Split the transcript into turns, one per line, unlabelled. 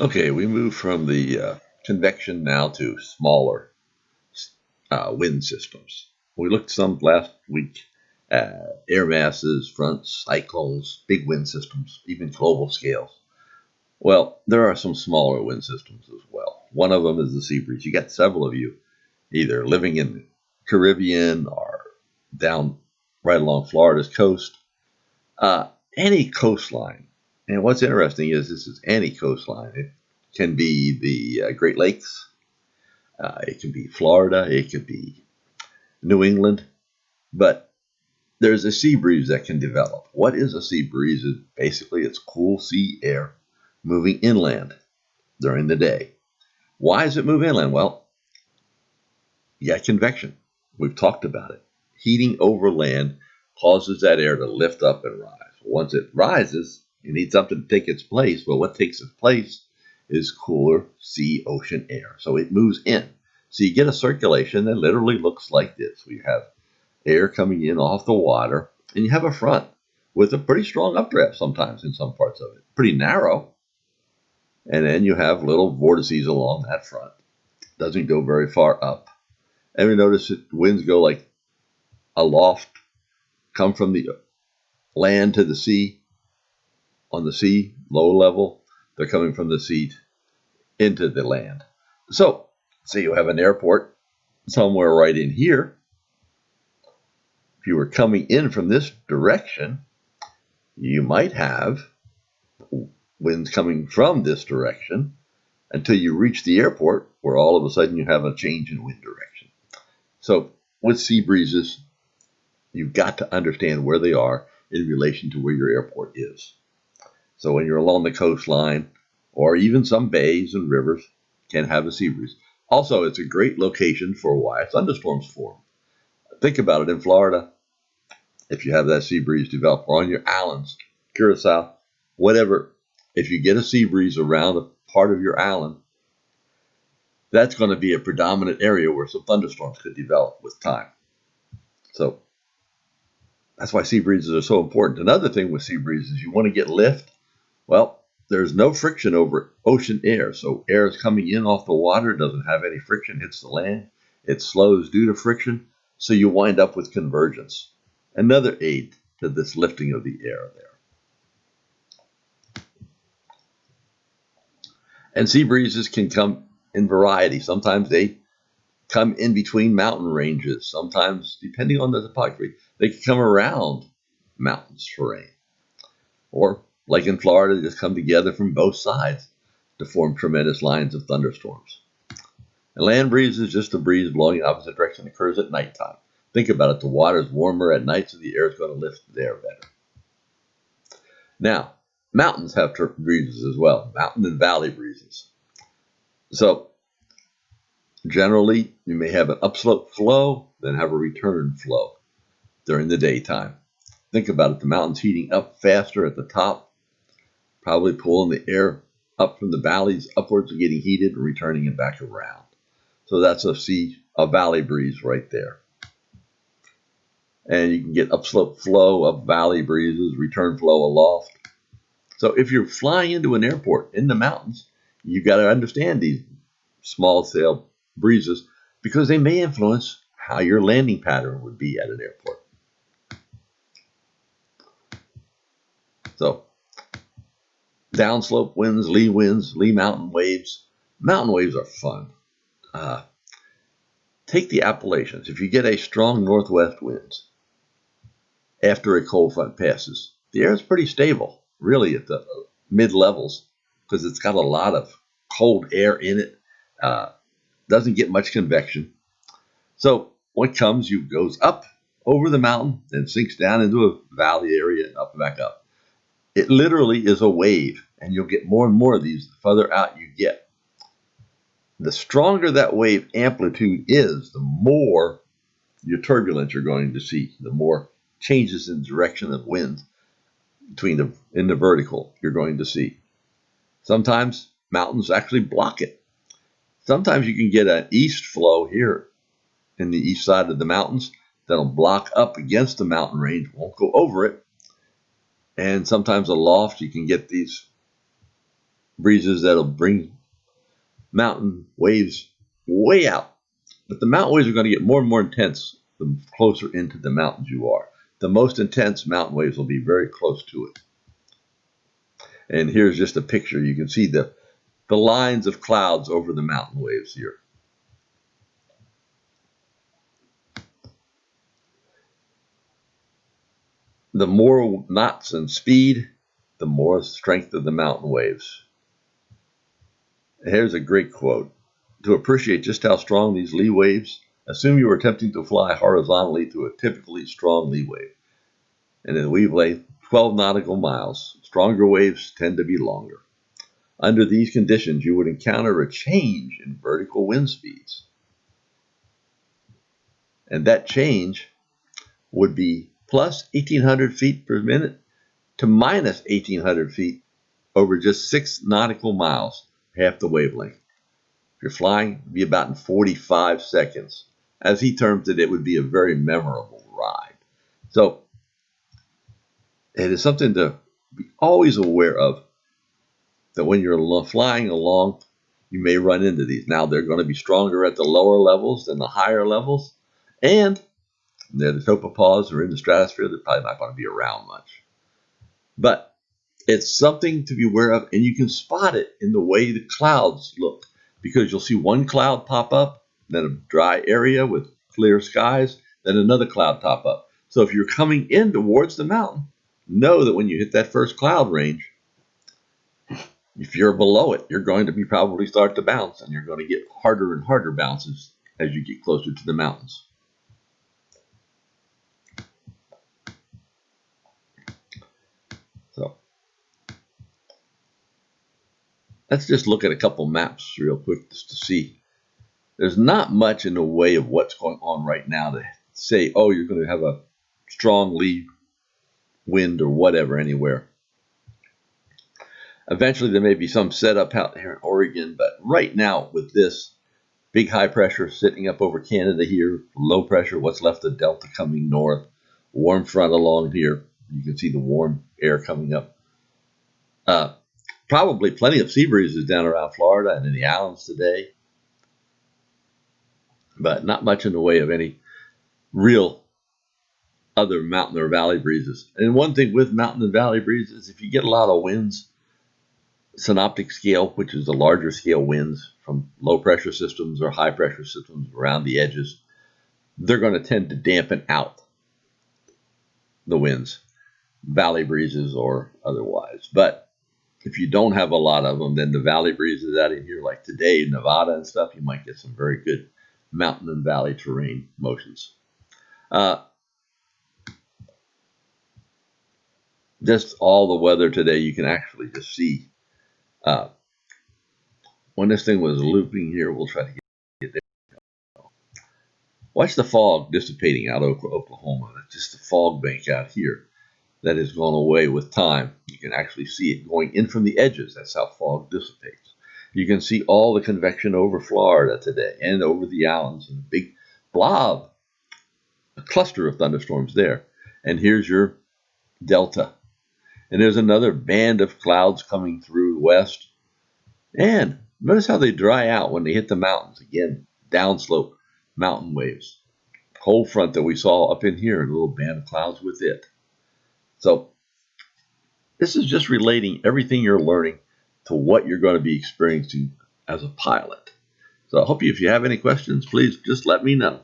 Okay, we move from the convection now to smaller wind systems. We looked some last week at air masses, fronts, cyclones, big wind systems, even global scales. Well, there are some smaller wind systems as well. One of them is the sea breeze. You got several of you either living in the Caribbean or down right along Florida's coast. Any coastline. And what's interesting is this is any coastline. It can be the Great Lakes. It can be Florida. It could be New England. But there's a sea breeze that can develop. What is a sea breeze? Basically, it's cool sea air moving inland during the day. Why does it move inland? Well, you got convection. We've talked about it. Heating over land causes that air to lift up and rise. Once it rises, you need something to take its place. Well, what takes its place is cooler sea ocean air. So it moves in. So you get a circulation that literally looks like this. We have air coming in off the water, and you have a front with a pretty strong updraft sometimes in some parts of it. Pretty narrow. And then you have little vortices along that front. Doesn't go very far up. And we notice that winds go like aloft, come from the land to the sea. On the sea, low level, they're coming from the sea into the land. So, say you have an airport somewhere right in here. If you were coming in from this direction, you might have winds coming from this direction until you reach the airport, where all of a sudden you have a change in wind direction. So, with sea breezes, you've got to understand where they are in relation to where your airport is. So when you're along the coastline, or even some bays and rivers can have a sea breeze. Also, it's a great location for why thunderstorms form. Think about it in Florida. If you have that sea breeze develop, or on your islands, Curacao, whatever, if you get a sea breeze around a part of your island, that's going to be a predominant area where some thunderstorms could develop with time. So that's why sea breezes are so important. Another thing with sea breezes, you want to get lift. Well, there's no friction over ocean air. So air is coming in off the water, doesn't have any friction, hits the land. It slows due to friction. So you wind up with convergence. Another aid to this lifting of the air there. And sea breezes can come in variety. Sometimes they come in between mountain ranges. Sometimes, depending on the topography, they can come around mountains terrain. Or, like in Florida, just come together from both sides to form tremendous lines of thunderstorms. And land breeze is just a breeze blowing in the opposite direction. It occurs at nighttime. Think about it. The water is warmer at night, so the air is going to lift the air better. Now, mountains have breezes as well, mountain and valley breezes. So, generally, you may have an upslope flow, then have a return flow during the daytime. Think about it. The mountain's heating up faster at the top, probably pulling the air up from the valleys upwards and getting heated and returning it back around. So that's a valley breeze right there. And you can get upslope flow, up valley breezes, return flow aloft. So if you're flying into an airport in the mountains, you've got to understand these small sail breezes because they may influence how your landing pattern would be at an airport. So downslope winds, lee mountain waves. Mountain waves are fun. Take the Appalachians. If you get a strong northwest winds after a cold front passes, the air is pretty stable, really, at the mid-levels because it's got a lot of cold air in it. Doesn't get much convection. So what comes, goes up over the mountain and sinks down into a valley area and up and back up. It literally is a wave, and you'll get more and more of these the further out you get. The stronger that wave amplitude is, the more your turbulence you're going to see, the more changes in direction of wind in the vertical you're going to see. Sometimes mountains actually block it. Sometimes you can get an east flow here in the east side of the mountains that'll block up against the mountain range, won't go over it. And sometimes aloft you can get these breezes that'll bring mountain waves way out. But the mountain waves are going to get more and more intense the closer into the mountains you are. The most intense mountain waves will be very close to it. And here's just a picture. You can see the lines of clouds over the mountain waves here. The more knots and speed, the more strength of the mountain waves. Here's a great quote. To appreciate just how strong these lee waves, assume you are attempting to fly horizontally through a typically strong lee wave. And the wave length, 12 nautical miles. Stronger waves tend to be longer. Under these conditions, you would encounter a change in vertical wind speeds. And that change would be plus 1,800 feet per minute to minus 1,800 feet over just 6 nautical miles, half the wavelength. If you're flying, it would be about in 45 seconds. As he terms it, it would be a very memorable ride. So it is something to be always aware of, that when you're flying along, you may run into these. Now, they're going to be stronger at the lower levels than the higher levels, and they're the topopause or in the stratosphere. They're probably not going to be around much. But it's something to be aware of, and you can spot it in the way the clouds look, because you'll see one cloud pop up, then a dry area with clear skies, then another cloud pop up. So if you're coming in towards the mountain, know that when you hit that first cloud range, if you're below it, you're going to be probably start to bounce, and you're going to get harder and harder bounces as you get closer to the mountains. So let's just look at a couple maps real quick just to see. There's not much in the way of what's going on right now to say, oh, you're going to have a strong lee wind or whatever anywhere. Eventually, there may be some setup out here in Oregon, but right now with this big high pressure sitting up over Canada here, low pressure, what's left of Delta coming north, warm front along here. You can see the warm air coming up. Probably plenty of sea breezes down around Florida and in the islands today, but not much in the way of any real other mountain or valley breezes. And one thing with mountain and valley breezes, if you get a lot of winds, synoptic scale, which is the larger scale winds from low pressure systems or high pressure systems around the edges, they're going to tend to dampen out the winds, valley breezes or otherwise. But if you don't have a lot of them, then the valley breezes out in here, like today, Nevada and stuff, you might get some very good mountain and valley terrain motions. Just all the weather today, you can actually just see. When this thing was looping here, we'll try to get there. Watch the fog dissipating out over Oklahoma. That's just the fog bank out here that has gone away with time. You can actually see it going in from the edges. That's how fog dissipates. You can see all the convection over Florida today and over the islands, and a big blob, a cluster of thunderstorms there. And here's your delta. And there's another band of clouds coming through west. And notice how they dry out when they hit the mountains. Again, downslope mountain waves. Cold front that we saw up in here, a little band of clouds with it. So this is just relating everything you're learning to what you're going to be experiencing as a pilot. So I hope if you have any questions, please just let me know.